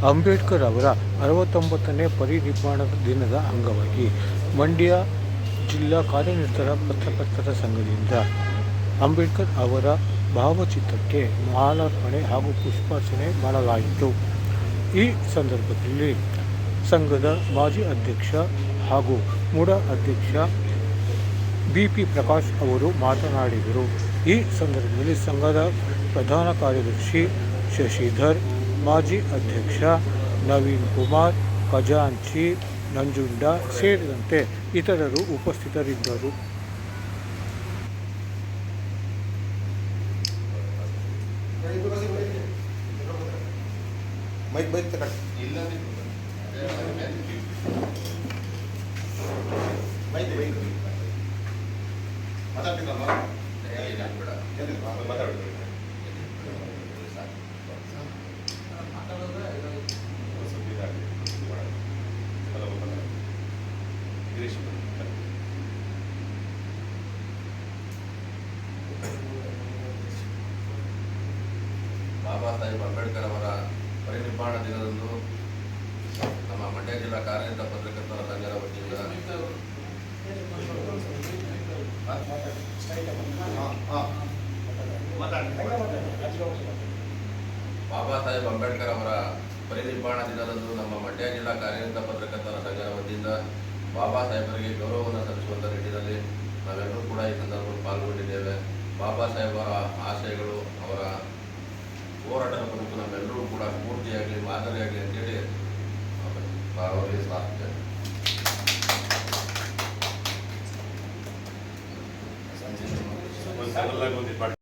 ಅಂಬೇಡ್ಕರ್ ಅವರ 69ನೇ ಪರಿನಿರ್ವಾಣದ ದಿನದ ಅಂಗವಾಗಿ ಮಂಡ್ಯ ಜಿಲ್ಲಾ ಕಾರ್ಯನಿರತ ಪತ್ರಕರ್ತರ ಸಂಘದಿಂದ ಅಂಬೇಡ್ಕರ್ ಅವರ ಭಾವಚಿತ್ರಕ್ಕೆ ಮಾಲಾರ್ಪಣೆ ಹಾಗೂ ಪುಷ್ಪಾರ್ಚನೆ ಮಾಡಲಾಯಿತು. ಈ ಸಂದರ್ಭದಲ್ಲಿ ಸಂಘದ ಮಾಜಿ ಅಧ್ಯಕ್ಷ ಹಾಗೂ ಮುಡ ಅಧ್ಯಕ್ಷ ಬಿ.ಪಿ. ಪ್ರಕಾಶ್ ಅವರು ಮಾತನಾಡಿದರು. ಈ ಸಂದರ್ಭದಲ್ಲಿ ಸಂಘದ ಪ್ರಧಾನ ಕಾರ್ಯದರ್ಶಿ ಶಶಿಧರ್, ಮಾಜಿ ಅಧ್ಯಕ್ಷ ನವೀನ್ ಕುಮಾರ್, ಖಜಾಂಚಿ ನಂಜುಂಡ ಸೇರಿದಂತೆ ಇತರರು ಉಪಸ್ಥಿತರಿದ್ದರು. ಬಾಬಾ ಸಾಹೇಬ್ ಅಂಬೇಡ್ಕರ್ ಅವರ ಪರಿನಿರ್ವಾಣ ದಿನದಂದು ನಮ್ಮ ಮಂಡ್ಯ ಜಿಲ್ಲಾ ಕಾರ್ಯನಿರತ ಪತ್ರಕರ್ತರ ಸಂಘದ ವತಿಯಿಂದ ಬಾಬಾ ಸಾಹೇಬ್ ಅಂಬೇಡ್ಕರ್ ಅವರ ಪರಿನಿರ್ವಾಣ ದಿನದಂದು ನಮ್ಮ ಮಂಡ್ಯ ಜಿಲ್ಲಾ ಕಾರ್ಯನಿರತ ಪತ್ರಕರ್ತರ ಸಂಘದ ವತಿಯಿಂದ ಬಾಬಾ ಸಾಹೇಬರಿಗೆ ಗೌರವವನ್ನು ಸಲ್ಲಿಸುವಂಥ ನಿಟ್ಟಿನಲ್ಲಿ ನಾವೆಲ್ಲರೂ ಕೂಡ ಈ ಸಂದರ್ಭದಲ್ಲಿ ಪಾಲ್ಗೊಂಡಿದ್ದೇವೆ. ಬಾಬಾ ಸಾಹೇಬರ ಆಶಯಗಳು, ಅವರ ಹೋರಾಟದ ಬದುಕು ನಮ್ಮೆಲ್ಲರೂ ಕೂಡ ಸ್ಫೂರ್ತಿಯಾಗಲಿ, ಮಾದರಿಯಾಗಲಿ ಅಂತೇಳಿ ಅವರಿಗೆ ಪ್ರಾರ್ಥನೆ.